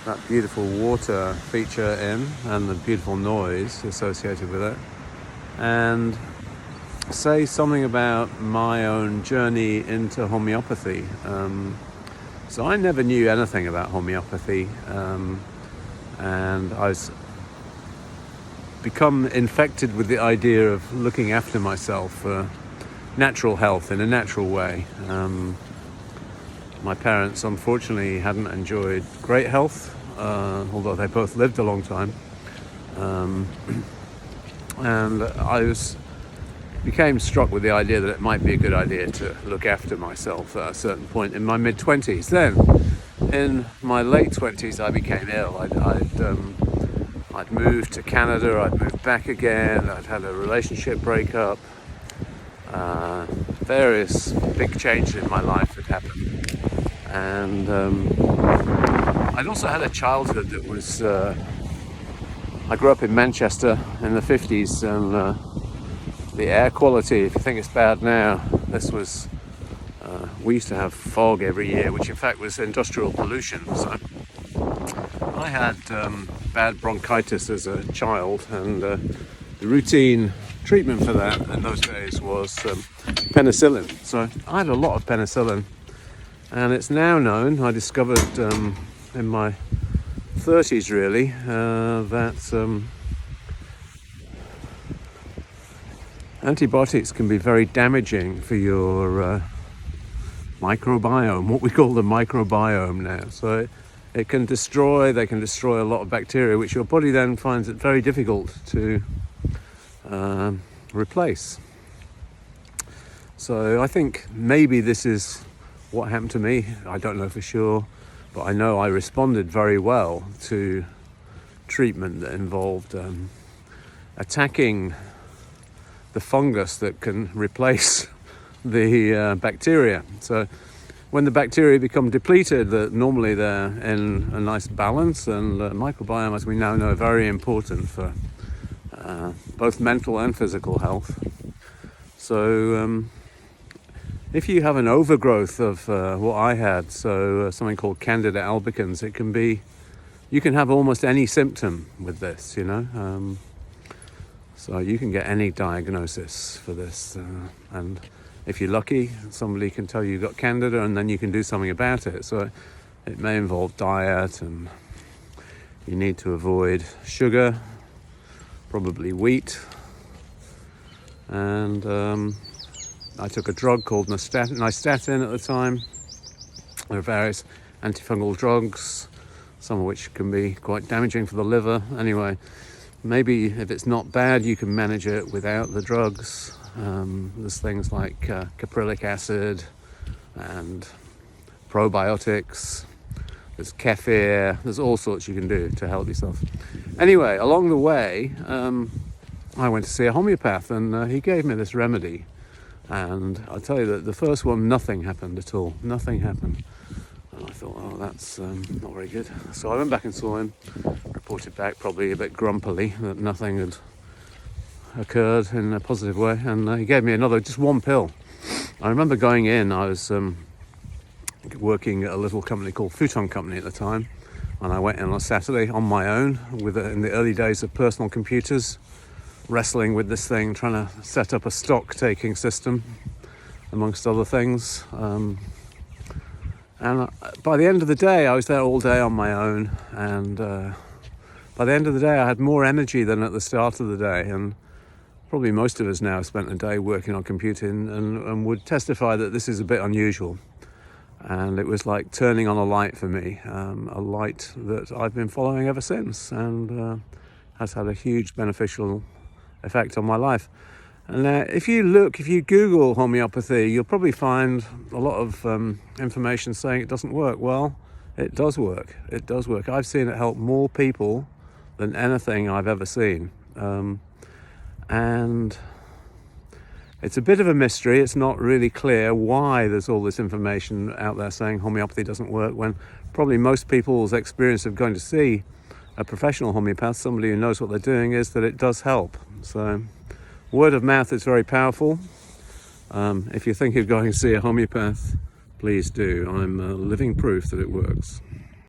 that beautiful water feature in and the beautiful noise associated with it, and say something about my own journey into homeopathy. So I never knew anything about homeopathy, and I was become infected with the idea of looking after myself for natural health in a natural way. My parents unfortunately hadn't enjoyed great health, although they both lived a long time, and I became struck with the idea that it might be a good idea to look after myself at a certain point in my mid-20s. Then in my late 20s I became ill. I'd moved to Canada, I'd moved back again, I'd had a relationship breakup, various big changes in my life had happened, and I'd also had a childhood that was, I grew up in Manchester in the 50s, and the air quality, if you think it's bad now, this was, we used to have fog every year, which in fact was industrial pollution. So I had bad bronchitis as a child, and the routine treatment for that in those days was penicillin. So I had a lot of penicillin, and it's now known, I discovered in my 30s really, that antibiotics can be very damaging for your microbiome, what we call the microbiome now. So they can destroy a lot of bacteria, which your body then finds it very difficult to replace. So I think maybe this is what happened to me. I don't know for sure, but I know I responded very well to treatment that involved attacking the fungus that can replace the bacteria. So when the bacteria become depleted, normally they're in a nice balance, and microbiome, as we now know, are very important for both mental and physical health. So if you have an overgrowth of what I had, so something called Candida albicans, you can have almost any symptom with this, so you can get any diagnosis for this, and if you're lucky, somebody can tell you've got Candida, and then you can do something about it. So it may involve diet, and you need to avoid sugar, probably wheat, and I took a drug called nystatin at the time. There are various antifungal drugs, some of which can be quite damaging for the liver. Anyway, maybe if it's not bad, you can manage it without the drugs. There's things like caprylic acid and probiotics. There's kefir. There's all sorts you can do to help yourself. Anyway, along the way, I went to see a homeopath, and he gave me this remedy. And I'll tell you that the first one, nothing happened at all. Nothing happened. And I thought, oh, that's not very good. So I went back and saw him, reported back probably a bit grumpily that nothing had occurred in a positive way, and he gave me just one pill. I remember going in, I was working at a little company called Futon Company at the time, and I went in on a Saturday on my own in the early days of personal computers, wrestling with this thing, trying to set up a stock taking system amongst other things, and by the end of the day I was there all day on my own, and by the end of the day I had more energy than at the start of the day. And probably most of us now have spent a day working on computing, and would testify that this is a bit unusual. And it was like turning on a light for me, a light that I've been following ever since, and has had a huge beneficial effect on my life. And if you Google homeopathy, you'll probably find a lot of information saying it doesn't work. Well, it does work. It does work. I've seen it help more people than anything I've ever seen. And it's a bit of a mystery. It's not really clear why there's all this information out there saying homeopathy doesn't work, when probably most people's experience of going to see a professional homeopath, somebody who knows what they're doing, is that it does help. So word of mouth is very powerful. If you think of going to see a homeopath, please do. I'm living proof that it works.